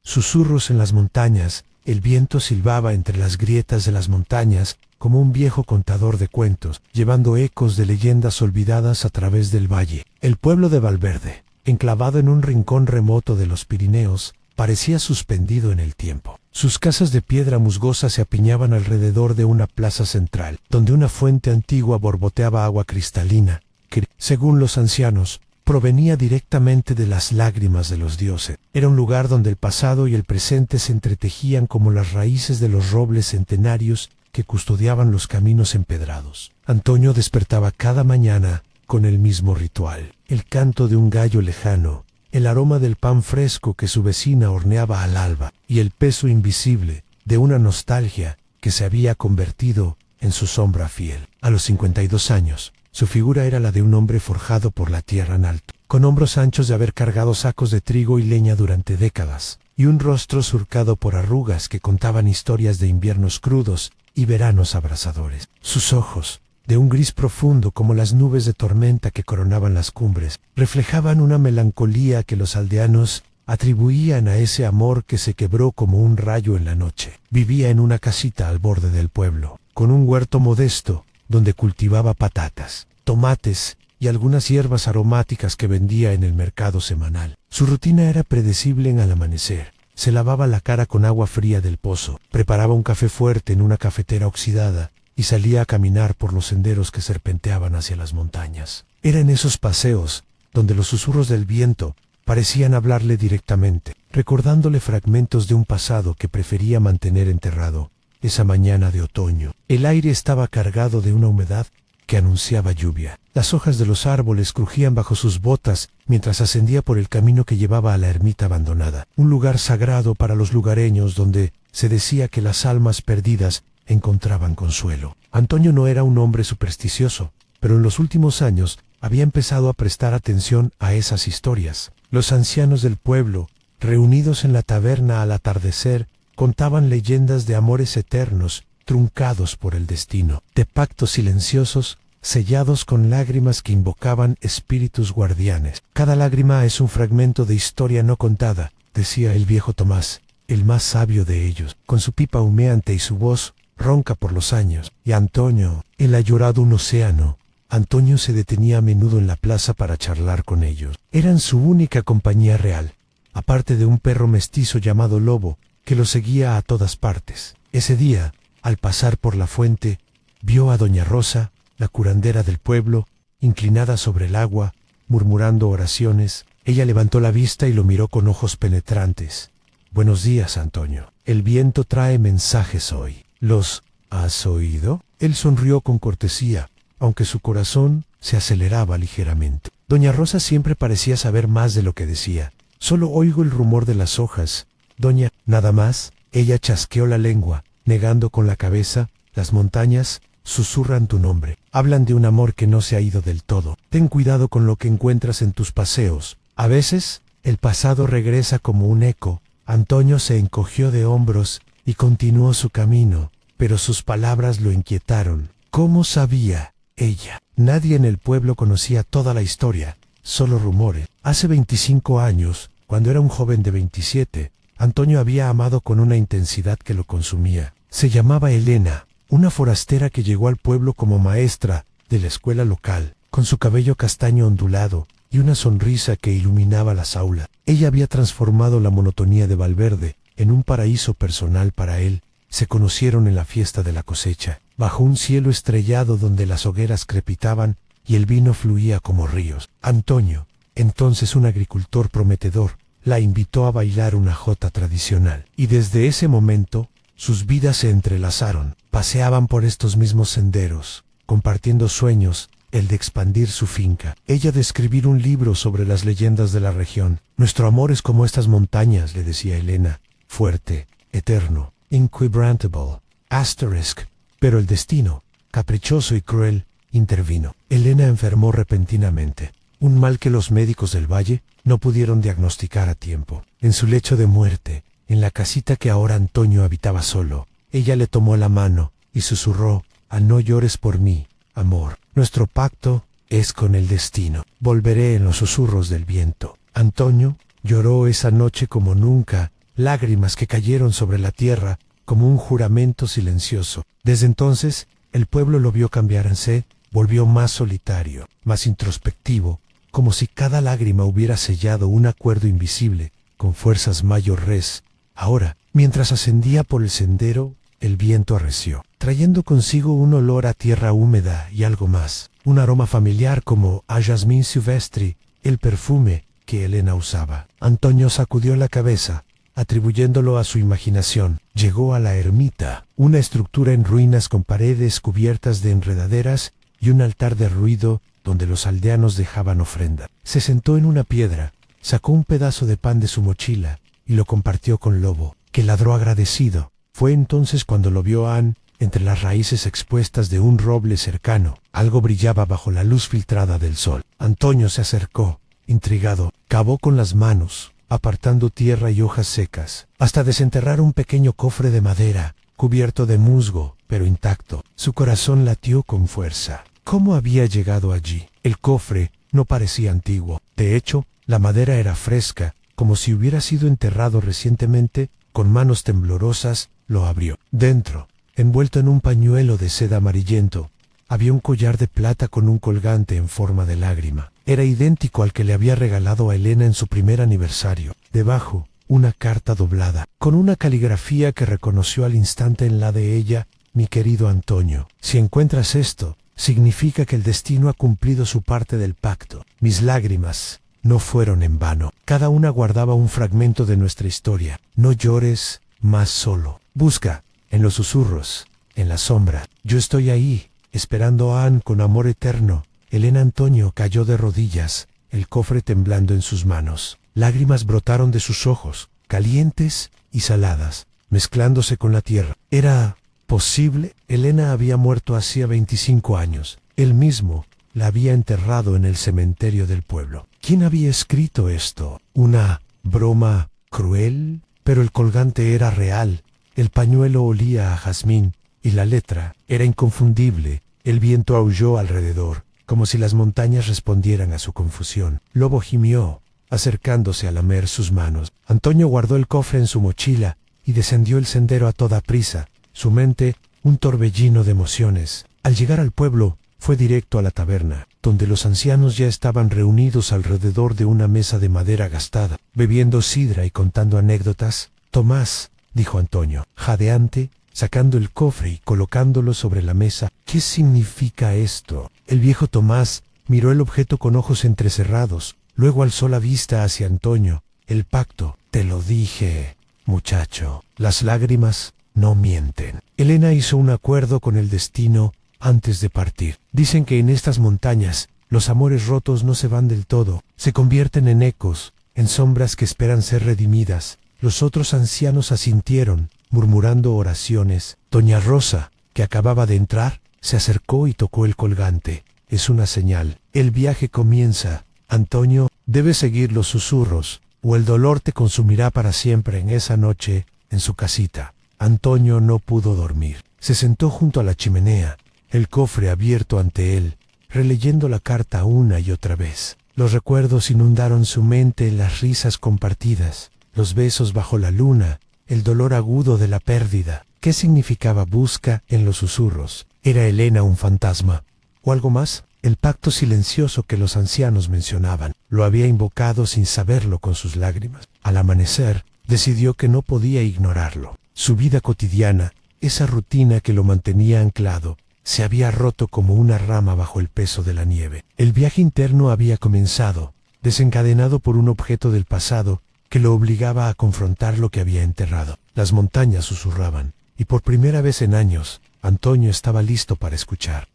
Susurros en las montañas. El viento silbaba entre las grietas de las montañas, como un viejo contador de cuentos, llevando ecos de leyendas olvidadas a través del valle. El pueblo de Valverde, enclavado en un rincón remoto de los Pirineos, parecía suspendido en el tiempo. Sus casas de piedra musgosa se apiñaban alrededor de una plaza central, donde una fuente antigua borboteaba agua cristalina, que, según los ancianos, provenía directamente de las lágrimas de los dioses. Era un lugar donde el pasado y el presente se entretejían como las raíces de los robles centenarios que custodiaban los caminos empedrados. Antonio despertaba cada mañana con el mismo ritual: el canto de un gallo lejano, el aroma del pan fresco que su vecina horneaba al alba, y el peso invisible de una nostalgia que se había convertido en su sombra fiel. A los 52 años, su figura era la de un hombre forjado por la tierra en alto, con hombros anchos de haber cargado sacos de trigo y leña durante décadas, y un rostro surcado por arrugas que contaban historias de inviernos crudos y veranos abrasadores. Sus ojos, de un gris profundo como las nubes de tormenta que coronaban las cumbres, reflejaban una melancolía que los aldeanos atribuían a ese amor que se quebró como un rayo en la noche. Vivía en una casita al borde del pueblo, con un huerto modesto donde cultivaba patatas, tomates y algunas hierbas aromáticas que vendía en el mercado semanal. Su rutina era predecible al amanecer. Se lavaba la cara con agua fría del pozo, preparaba un café fuerte en una cafetera oxidada y salía a caminar por los senderos que serpenteaban hacia las montañas. Era en esos paseos donde los susurros del viento parecían hablarle directamente, recordándole fragmentos de un pasado que prefería mantener enterrado. Esa mañana de otoño, el aire estaba cargado de una humedad que anunciaba lluvia. Las hojas de los árboles crujían bajo sus botas mientras ascendía por el camino que llevaba a la ermita abandonada, un lugar sagrado para los lugareños donde se decía que las almas perdidas encontraban consuelo. Antonio no era un hombre supersticioso, pero en los últimos años había empezado a prestar atención a esas historias. Los ancianos del pueblo, reunidos en la taberna al atardecer, contaban leyendas de amores eternos, truncados por el destino, de pactos silenciosos, sellados con lágrimas que invocaban espíritus guardianes. Cada lágrima es un fragmento de historia no contada, decía el viejo Tomás, el más sabio de ellos, con su pipa humeante y su voz ronca por los años. Y Antonio, él ha llorado un océano. Antonio se detenía a menudo en la plaza para charlar con ellos. Eran su única compañía real, aparte de un perro mestizo llamado Lobo, que lo seguía a todas partes. Ese día, al pasar por la fuente, vio a doña Rosa, la curandera del pueblo, inclinada sobre el agua, murmurando oraciones. Ella levantó la vista y lo miró con ojos penetrantes. «Buenos días, Antonio. El viento trae mensajes hoy. ¿Los has oído?» Él sonrió con cortesía, aunque su corazón se aceleraba ligeramente. Doña Rosa siempre parecía saber más de lo que decía. «Solo oigo el rumor de las hojas, doña». «Nada más». Ella chasqueó la lengua, negando con la cabeza. «Las montañas susurran tu nombre. Hablan de un amor que no se ha ido del todo. Ten cuidado con lo que encuentras en tus paseos. A veces, el pasado regresa como un eco». Antonio se encogió de hombros y continuó su camino, pero sus palabras lo inquietaron. ¿Cómo sabía ella? Nadie en el pueblo conocía toda la historia, solo rumores. Hace 25 años, cuando era un joven de 27, Antonio había amado con una intensidad que lo consumía. Se llamaba Elena, una forastera que llegó al pueblo como maestra de la escuela local, con su cabello castaño ondulado y una sonrisa que iluminaba las aulas. Ella había transformado la monotonía de Valverde en un paraíso personal para él. Se conocieron en la fiesta de la cosecha, bajo un cielo estrellado donde las hogueras crepitaban y el vino fluía como ríos. Antonio, entonces un agricultor prometedor, la invitó a bailar una jota tradicional, y desde ese momento sus vidas se entrelazaron. Paseaban por estos mismos senderos, compartiendo sueños, el de expandir su finca, ella de escribir un libro sobre las leyendas de la región. «Nuestro amor es como estas montañas», le decía Elena, «fuerte, eterno, inquebrantable, asterisk». Pero el destino, caprichoso y cruel, intervino. Elena enfermó repentinamente, un mal que los médicos del valle no pudieron diagnosticar a tiempo. En su lecho de muerte, en la casita que ahora Antonio habitaba solo, ella le tomó la mano y susurró: «Ah, no llores por mí, amor. Nuestro pacto es con el destino. Volveré en los susurros del viento». Antonio lloró esa noche como nunca lágrimas que cayeron sobre la tierra como un juramento silencioso. Desde entonces, el pueblo lo vio cambiarse, volvió más solitario, más introspectivo, como si cada lágrima hubiera sellado un acuerdo invisible con fuerzas mayores. Ahora, mientras ascendía por el sendero, el viento arreció, trayendo consigo un olor a tierra húmeda y algo más, un aroma familiar como a jazmín silvestre, el perfume que Elena usaba. Antonio sacudió la cabeza, atribuyéndolo a su imaginación. Llegó a la ermita, una estructura en ruinas con paredes cubiertas de enredaderas y un altar de ruido donde los aldeanos dejaban ofrenda. Se sentó en una piedra, sacó un pedazo de pan de su mochila y lo compartió con Lobo, que ladró agradecido. Fue entonces cuando lo vio Anne entre las raíces expuestas de un roble cercano. Algo brillaba bajo la luz filtrada del sol. Antonio se acercó, intrigado, cavó con las manos, apartando tierra y hojas secas, hasta desenterrar un pequeño cofre de madera, cubierto de musgo, pero intacto. Su corazón latió con fuerza. ¿Cómo había llegado allí? El cofre no parecía antiguo. De hecho, la madera era fresca, como si hubiera sido enterrado recientemente. Con manos temblorosas, lo abrió. Dentro, envuelto en un pañuelo de seda amarillento, había un collar de plata con un colgante en forma de lágrima. Era idéntico al que le había regalado a Elena en su primer aniversario. Debajo, una carta doblada, con una caligrafía que reconoció al instante en la de ella: mi querido Antonio, si encuentras esto, significa que el destino ha cumplido su parte del pacto. Mis lágrimas no fueron en vano. Cada una guardaba un fragmento de nuestra historia. No llores más solo. Busca, en los susurros, en la sombra. Yo estoy ahí, esperando a Anne con amor eterno. Elena. Antonio cayó de rodillas, el cofre temblando en sus manos. Lágrimas brotaron de sus ojos, calientes y saladas, mezclándose con la tierra. ¿Era posible? Elena había muerto hacía 25 años. Él mismo la había enterrado en el cementerio del pueblo. ¿Quién había escrito esto? ¿Una broma cruel? Pero el colgante era real. El pañuelo olía a jazmín y la letra era inconfundible. El viento aulló alrededor, como si las montañas respondieran a su confusión. Lobo gimió, acercándose a lamer sus manos. Antonio guardó el cofre en su mochila y descendió el sendero a toda prisa, su mente un torbellino de emociones. Al llegar al pueblo, fue directo a la taberna, donde los ancianos ya estaban reunidos alrededor de una mesa de madera gastada, bebiendo sidra y contando anécdotas. Tomás, dijo Antonio, jadeante, sacando el cofre y colocándolo sobre la mesa. ¿Qué significa esto? El viejo Tomás miró el objeto con ojos entrecerrados, luego alzó la vista hacia Antonio. El pacto. Te lo dije, muchacho. Las lágrimas no mienten. Elena hizo un acuerdo con el destino antes de partir. Dicen que en estas montañas los amores rotos no se van del todo, se convierten en ecos, en sombras que esperan ser redimidas. Los otros ancianos asintieron, murmurando oraciones. Doña Rosa, que acababa de entrar, se acercó y tocó el colgante. Es una señal. El viaje comienza. Antonio, debes seguir los susurros, o el dolor te consumirá para siempre. En esa noche, en su casita, Antonio no pudo dormir. Se sentó junto a la chimenea, el cofre abierto ante él, releyendo la carta una y otra vez. Los recuerdos inundaron su mente, las risas compartidas, los besos bajo la luna, el dolor agudo de la pérdida. ¿Qué significaba busca en los susurros? ¿Era Elena un fantasma? ¿O algo más? El pacto silencioso que los ancianos mencionaban. Lo había invocado sin saberlo con sus lágrimas. Al amanecer, decidió que no podía ignorarlo. Su vida cotidiana, esa rutina que lo mantenía anclado, se había roto como una rama bajo el peso de la nieve. El viaje interno había comenzado, desencadenado por un objeto del pasado que lo obligaba a confrontar lo que había enterrado. Las montañas susurraban, y por primera vez en años, Antonio estaba listo para escuchar.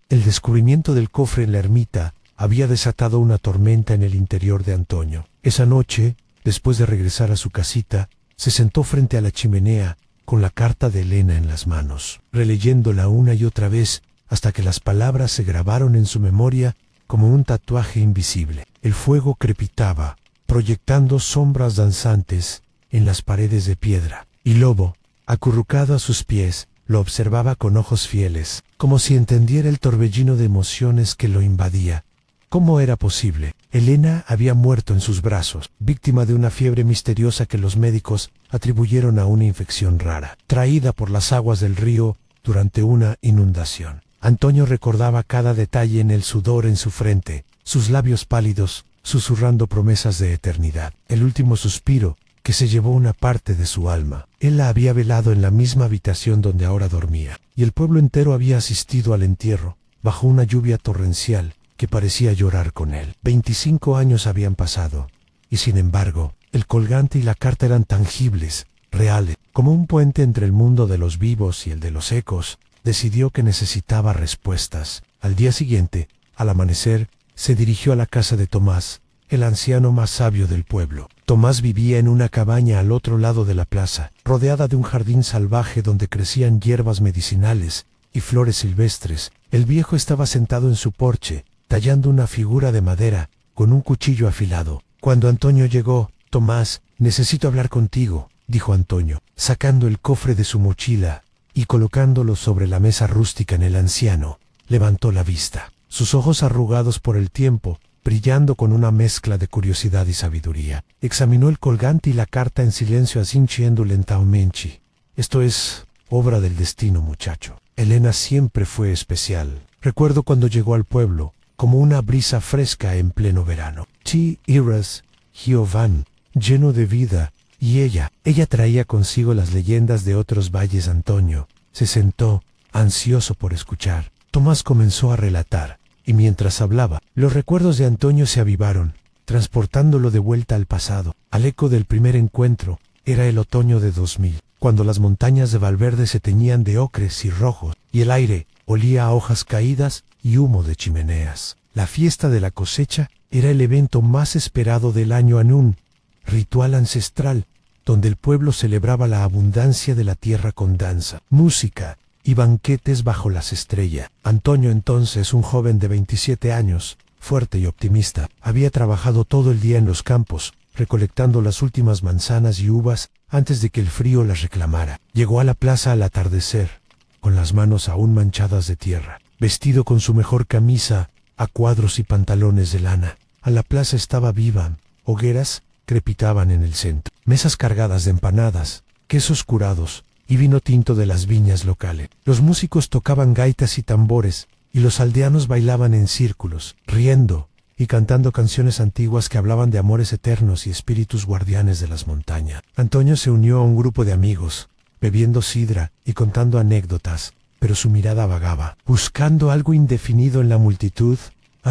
El descubrimiento del cofre en la ermita había desatado una tormenta en el interior de Antonio. Esa noche, después de regresar a su casita, se sentó frente a la chimenea con la carta de Elena en las manos, releyéndola una y otra vez hasta que las palabras se grabaron en su memoria como un tatuaje invisible. El fuego crepitaba, proyectando sombras danzantes en las paredes de piedra, y Lobo, acurrucado a sus pies, lo observaba con ojos fieles, como si entendiera el torbellino de emociones que lo invadía. ¿Cómo era posible? Elena había muerto en sus brazos, víctima de una fiebre misteriosa que los médicos atribuyeron a una infección rara, traída por las aguas del río durante una inundación. Antonio recordaba cada detalle en el sudor en su frente, sus labios pálidos, susurrando promesas de eternidad. El último suspiro, que se llevó una parte de su alma. Él la había velado en la misma habitación donde ahora dormía, y el pueblo entero había asistido al entierro, bajo una lluvia torrencial que parecía llorar con él. 25 años habían pasado, y sin embargo, el colgante y la carta eran tangibles, reales. Como un puente entre el mundo de los vivos y el de los ecos, decidió que necesitaba respuestas. Al día siguiente, al amanecer, se dirigió a la casa de Tomás, el anciano más sabio del pueblo. Tomás vivía en una cabaña al otro lado de la plaza, rodeada de un jardín salvaje donde crecían hierbas medicinales y flores silvestres. El viejo estaba sentado en su porche, tallando una figura de madera, con un cuchillo afilado. Cuando Antonio llegó: «Tomás, necesito hablar contigo», dijo Antonio, sacando el cofre de su mochila y colocándolo sobre la mesa rústica. En el anciano levantó la vista, sus ojos arrugados por el tiempo, brillando con una mezcla de curiosidad y sabiduría. Examinó el colgante y la carta en silencio, asintiendo lentamente. «Esto es obra del destino, muchacho. Elena siempre fue especial. Recuerdo cuando llegó al pueblo, como una brisa fresca en pleno verano. Ti eras Giovanni, lleno de vida, y ella traía consigo las leyendas de otros valles». Antonio se sentó, ansioso por escuchar. Tomás comenzó a relatar, y mientras hablaba, los recuerdos de Antonio se avivaron, transportándolo de vuelta al pasado, al eco del primer encuentro. Era el otoño de 2000, cuando las montañas de Valverde se teñían de ocres y rojos, y el aire olía a hojas caídas y humo de chimeneas. La fiesta de la cosecha era el evento más esperado del año, en un ritual ancestral, donde el pueblo celebraba la abundancia de la tierra con danza, música y banquetes bajo las estrellas. Antonio, entonces un joven de 27 años, fuerte y optimista, había trabajado todo el día en los campos, recolectando las últimas manzanas y uvas antes de que el frío las reclamara. Llegó a la plaza al atardecer, con las manos aún manchadas de tierra, vestido con su mejor camisa a cuadros y pantalones de lana. A la plaza estaba viva, hogueras crepitaban en el centro, mesas cargadas de empanadas, quesos curados y vino tinto de las viñas locales. Los músicos tocaban gaitas y tambores, y los aldeanos bailaban en círculos, riendo y cantando canciones antiguas que hablaban de amores eternos y espíritus guardianes de las montañas. Antonio se unió a un grupo de amigos, bebiendo sidra y contando anécdotas, pero su mirada vagaba, buscando algo indefinido en la multitud.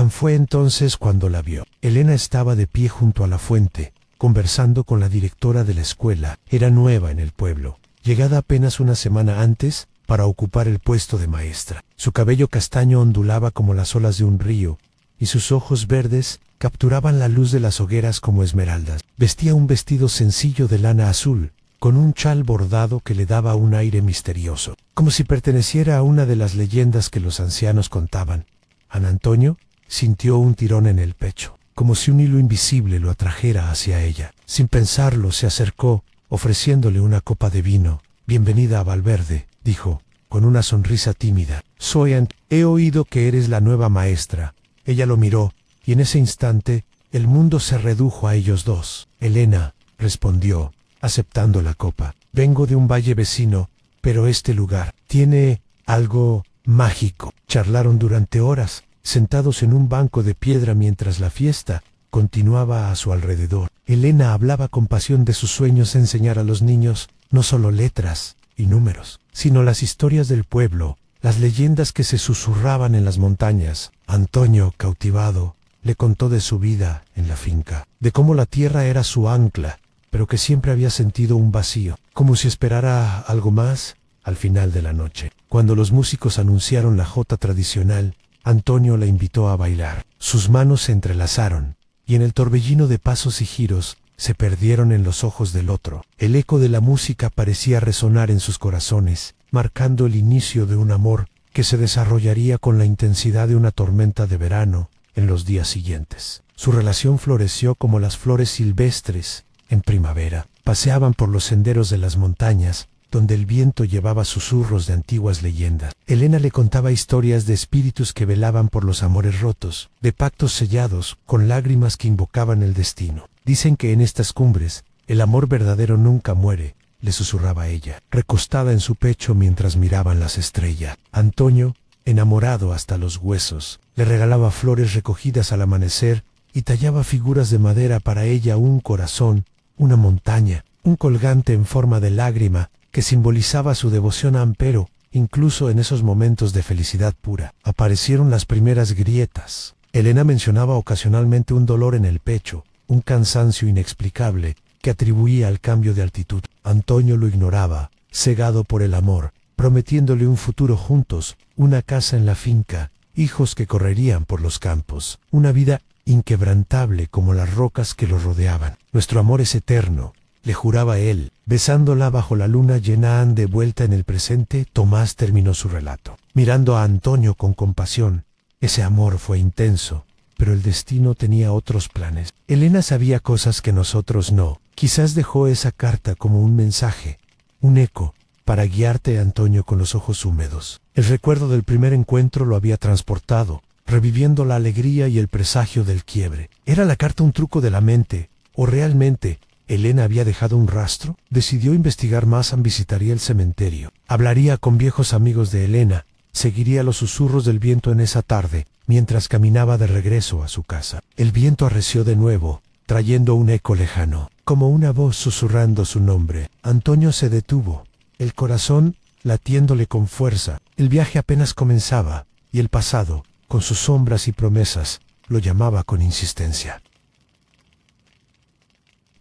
Fue entonces cuando la vio. Elena estaba de pie junto a la fuente, conversando con la directora de la escuela. Era nueva en el pueblo, llegada apenas una semana antes para ocupar el puesto de maestra. Su cabello castaño ondulaba como las olas de un río, y sus ojos verdes capturaban la luz de las hogueras como esmeraldas. Vestía un vestido sencillo de lana azul, con un chal bordado que le daba un aire misterioso, como si perteneciera a una de las leyendas que los ancianos contaban. Antonio sintió un tirón en el pecho, como si un hilo invisible lo atrajera hacia ella. Sin pensarlo, se acercó, ofreciéndole una copa de vino. «Bienvenida a Valverde», dijo, con una sonrisa tímida. «Soy he oído que eres la nueva maestra». Ella lo miró, y en ese instante, el mundo se redujo a ellos dos. «Elena», respondió, aceptando la copa, «vengo de un valle vecino, pero este lugar tiene algo mágico». Charlaron durante horas, sentados en un banco de piedra mientras la fiesta continuaba a su alrededor. Elena hablaba con pasión de sus sueños de enseñar a los niños no solo letras y números, sino las historias del pueblo, las leyendas que se susurraban en las montañas. Antonio, cautivado, le contó de su vida en la finca, de cómo la tierra era su ancla, pero que siempre había sentido un vacío, como si esperara algo más al final de la noche. Cuando los músicos anunciaron la jota tradicional, Antonio la invitó a bailar. Sus manos se entrelazaron, y en el torbellino de pasos y giros, se perdieron en los ojos del otro. El eco de la música parecía resonar en sus corazones, marcando el inicio de un amor que se desarrollaría con la intensidad de una tormenta de verano en los días siguientes. Su relación floreció como las flores silvestres en primavera. Paseaban por los senderos de las montañas, donde el viento llevaba susurros de antiguas leyendas. Elena le contaba historias de espíritus que velaban por los amores rotos, de pactos sellados, con lágrimas que invocaban el destino. Dicen que en estas cumbres, el amor verdadero nunca muere, le susurraba ella, recostada en su pecho mientras miraban las estrellas. Antonio, enamorado hasta los huesos, le regalaba flores recogidas al amanecer y tallaba figuras de madera para ella, un corazón, una montaña, un colgante en forma de lágrima que simbolizaba su devoción a Ampero. Incluso en esos momentos de felicidad pura, aparecieron las primeras grietas. Elena mencionaba ocasionalmente un dolor en el pecho, un cansancio inexplicable que atribuía al cambio de altitud. Antonio lo ignoraba, cegado por el amor, prometiéndole un futuro juntos, una casa en la finca, hijos que correrían por los campos, una vida inquebrantable como las rocas que los rodeaban. Nuestro amor es eterno, le juraba él. Besándola bajo la luna llena de vuelta en el presente, Tomás terminó su relato, mirando a Antonio con compasión. Ese amor fue intenso, pero el destino tenía otros planes. Elena sabía cosas que nosotros no. Quizás dejó esa carta como un mensaje, un eco, para guiarte, Antonio, con los ojos húmedos. El recuerdo del primer encuentro lo había transportado, reviviendo la alegría y el presagio del quiebre. ¿Era la carta un truco de la mente, o realmente Elena había dejado un rastro? Decidió investigar más. Visitaría el cementerio. Hablaría con viejos amigos de Elena. Seguiría los susurros del viento en esa tarde, mientras caminaba de regreso a su casa. El viento arreció de nuevo, trayendo un eco lejano, como una voz susurrando su nombre. Antonio se detuvo, el corazón latiéndole con fuerza. El viaje apenas comenzaba, y el pasado, con sus sombras y promesas, lo llamaba con insistencia.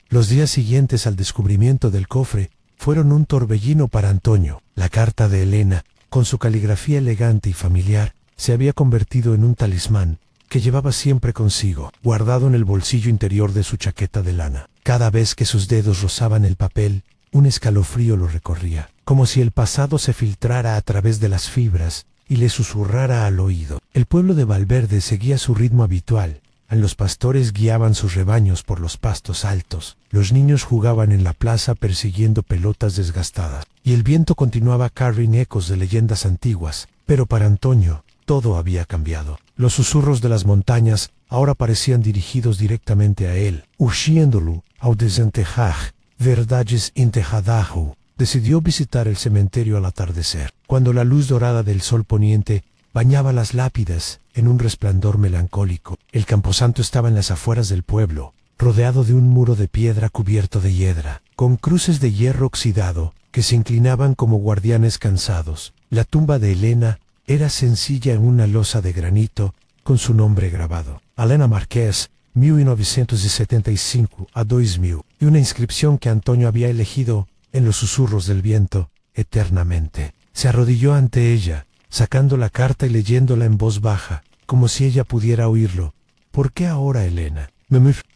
Los días siguientes al descubrimiento del cofre fueron un torbellino para Antonio. La carta de Elena, con su caligrafía elegante y familiar, se había convertido en un talismán que llevaba siempre consigo, guardado en el bolsillo interior de su chaqueta de lana. Cada vez que sus dedos rozaban el papel, un escalofrío lo recorría, como si el pasado se filtrara a través de las fibras y le susurrara al oído. El pueblo de Valverde seguía su ritmo habitual. Los pastores guiaban sus rebaños por los pastos altos, los niños jugaban en la plaza persiguiendo pelotas desgastadas, y el viento continuaba cargando ecos de leyendas antiguas. Pero para Antonio, todo había cambiado. Los susurros de las montañas ahora parecían dirigidos directamente a él, urgiéndolo ao desenterrar verdades enterradas. Decidió visitar el cementerio al atardecer, cuando la luz dorada del sol poniente bañaba las lápidas en un resplandor melancólico. El camposanto estaba en las afueras del pueblo, rodeado de un muro de piedra cubierto de hiedra, con cruces de hierro oxidado que se inclinaban como guardianes cansados. La tumba de Elena era sencilla en una losa de granito, con su nombre grabado: Elena Marqués, 1975 a 2000, y una inscripción que Antonio había elegido en los susurros del viento: eternamente. Se arrodilló ante ella, sacando la carta y leyéndola en voz baja, como si ella pudiera oírlo. ¿Por qué ahora, Elena?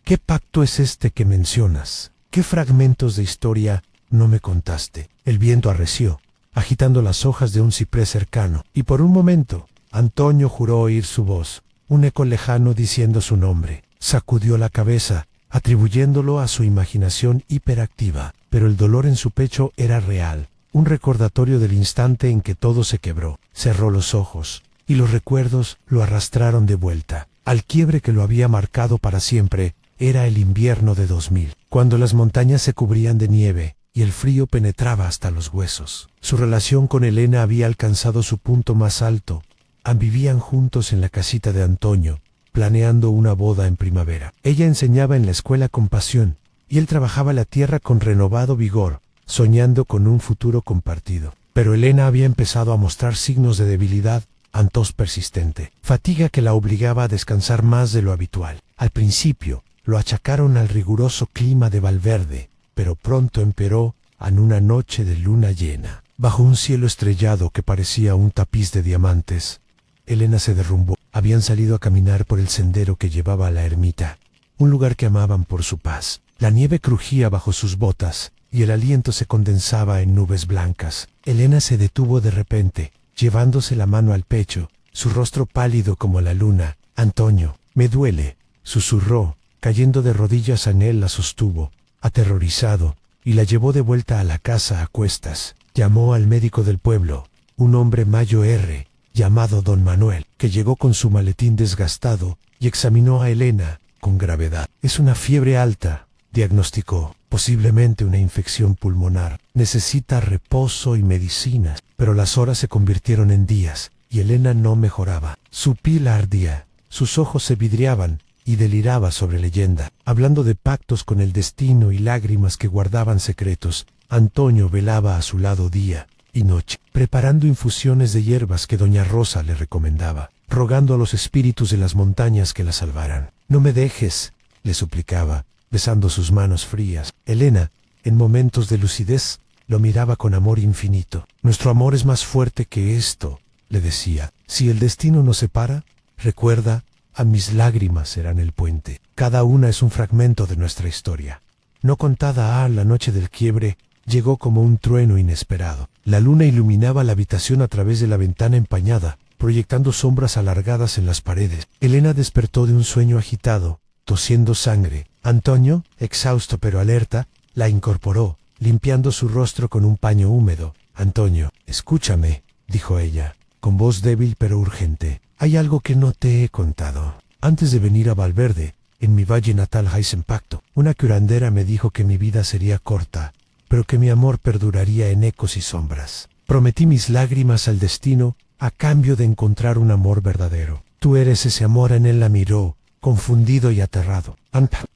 ¿Qué pacto es este que mencionas? ¿Qué fragmentos de historia no me contaste? El viento arreció, agitando las hojas de un ciprés cercano, y por un momento, Antonio juró oír su voz, un eco lejano diciendo su nombre. Sacudió la cabeza, atribuyéndolo a su imaginación hiperactiva, pero el dolor en su pecho era real, un recordatorio del instante en que todo se quebró. Cerró los ojos, y los recuerdos lo arrastraron de vuelta al quiebre que lo había marcado para siempre. Era el invierno de 2000, cuando las montañas se cubrían de nieve y el frío penetraba hasta los huesos. Su relación con Elena había alcanzado su punto más alto. Vivían juntos en la casita de Antonio, planeando una boda en primavera. Ella enseñaba en la escuela con pasión, y él trabajaba la tierra con renovado vigor, soñando con un futuro compartido. Pero Elena había empezado a mostrar signos de debilidad, tos persistente, fatiga que la obligaba a descansar más de lo habitual. Al principio, lo achacaron al riguroso clima de Valverde, pero pronto empeoró en una noche de luna llena. Bajo un cielo estrellado que parecía un tapiz de diamantes, Elena se derrumbó. Habían salido a caminar por el sendero que llevaba a la ermita, un lugar que amaban por su paz. La nieve crujía bajo sus botas, y el aliento se condensaba en nubes blancas. Elena se detuvo de repente, llevándose la mano al pecho, su rostro pálido como la luna. Antonio, me duele, susurró, cayendo de rodillas en él. La sostuvo, aterrorizado, y la llevó de vuelta a la casa a cuestas. Llamó al médico del pueblo, un hombre mayo R, llamado don Manuel, que llegó con su maletín desgastado y examinó a Elena con gravedad. Es una fiebre alta, diagnosticó, posiblemente una infección pulmonar. Necesita reposo y medicinas, pero las horas se convirtieron en días y Elena no mejoraba. Su pila ardía, sus ojos se vidriaban y deliraba sobre leyenda, hablando de pactos con el destino y lágrimas que guardaban secretos. Antonio velaba a su lado día y noche, preparando infusiones de hierbas que doña Rosa le recomendaba, rogando a los espíritus de las montañas que la salvaran. No me dejes, le suplicaba, besando sus manos frías. Elena, en momentos de lucidez, lo miraba con amor infinito. Nuestro amor es más fuerte que esto, le decía. Si el destino nos separa, recuerda, a mis lágrimas serán el puente. Cada una es un fragmento de nuestra historia. No contada la noche del quiebre llegó como un trueno inesperado. La luna iluminaba la habitación a través de la ventana empañada, proyectando sombras alargadas en las paredes. Elena despertó de un sueño agitado, tosiendo sangre. Antonio, exhausto pero alerta, la incorporó, limpiando su rostro con un paño húmedo. Antonio, escúchame, dijo ella, con voz débil pero urgente. Hay algo que no te he contado. Antes de venir a Valverde, en mi valle natal Pacto, una curandera me dijo que mi vida sería corta, pero que mi amor perduraría en ecos y sombras. Prometí mis lágrimas al destino a cambio de encontrar un amor verdadero. Tú eres ese amor. En él la miró, confundido y aterrado.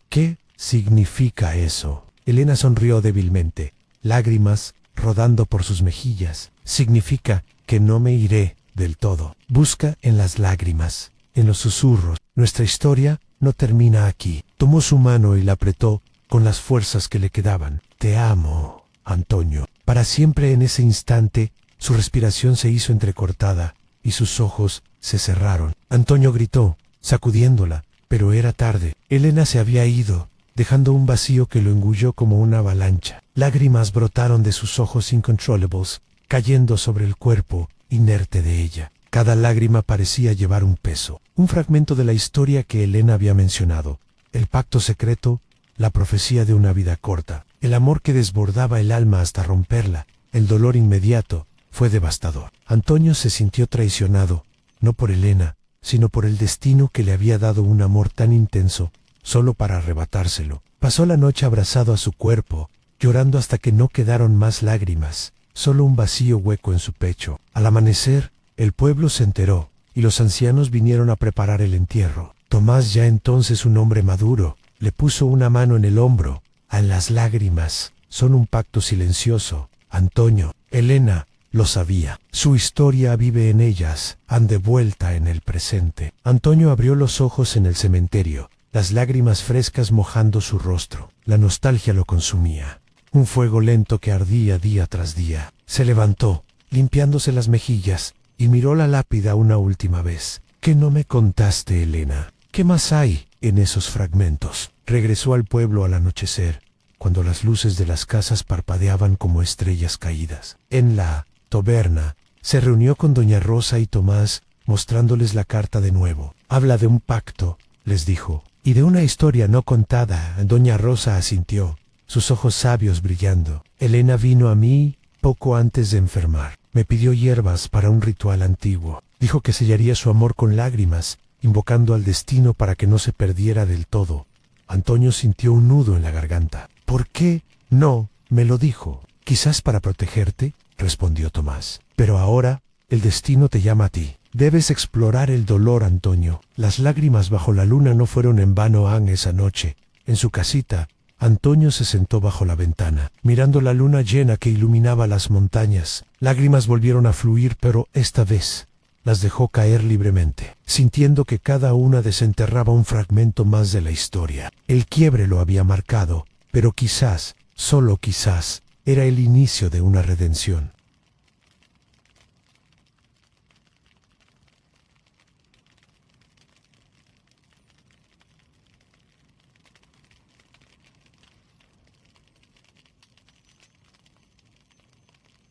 ¿Qué significa eso? Elena sonrió débilmente, lágrimas rodando por sus mejillas. Significa que no me iré del todo. Busca en las lágrimas, en los susurros. Nuestra historia no termina aquí. Tomó su mano y la apretó con las fuerzas que le quedaban. Te amo, Antonio. Para siempre. En ese instante, su respiración se hizo entrecortada y sus ojos se cerraron. Antonio gritó, sacudiéndola, pero era tarde. Elena se había ido, dejando un vacío que lo engulló como una avalancha. Lágrimas brotaron de sus ojos incontrolables, cayendo sobre el cuerpo inerte de ella. Cada lágrima parecía llevar un peso, un fragmento de la historia que Elena había mencionado, el pacto secreto, la profecía de una vida corta, el amor que desbordaba el alma hasta romperla. El dolor inmediato fue devastador. Antonio se sintió traicionado, no por Elena, sino por el destino que le había dado un amor tan intenso, solo para arrebatárselo. Pasó la noche abrazado a su cuerpo, llorando hasta que no quedaron más lágrimas, solo un vacío hueco en su pecho. Al amanecer, el pueblo se enteró, y los ancianos vinieron a preparar el entierro. Tomás, ya entonces un hombre maduro, le puso una mano en el hombro. A las lágrimas son un pacto silencioso. Antonio, Elena, lo sabía. Su historia vive en ellas, han de vuelta en el presente. Antonio abrió los ojos en el cementerio, las lágrimas frescas mojando su rostro. La nostalgia lo consumía. Un fuego lento que ardía día tras día. Se levantó, limpiándose las mejillas, y miró la lápida una última vez. ¿Qué no me contaste, Elena? ¿Qué más hay en esos fragmentos? Regresó al pueblo al anochecer, cuando las luces de las casas parpadeaban como estrellas caídas. En la taberna, se reunió con doña Rosa y Tomás, mostrándoles la carta de nuevo. Habla de un pacto, les dijo, y de una historia no contada. Doña Rosa asintió, sus ojos sabios brillando. Elena vino a mí poco antes de enfermar. Me pidió hierbas para un ritual antiguo. Dijo que sellaría su amor con lágrimas, invocando al destino para que no se perdiera del todo. Antonio sintió un nudo en la garganta. ¿Por qué no me lo dijo? Quizás para protegerte, respondió Tomás. Pero ahora, el destino te llama a ti. Debes explorar el dolor, Antonio. Las lágrimas bajo la luna no fueron en vano. Esa noche, en su casita, Antonio se sentó bajo la ventana, mirando la luna llena que iluminaba las montañas. Lágrimas volvieron a fluir, pero esta vez las dejó caer libremente, sintiendo que cada una desenterraba un fragmento más de la historia. El quiebre lo había marcado, pero quizás, solo quizás, era el inicio de una redención.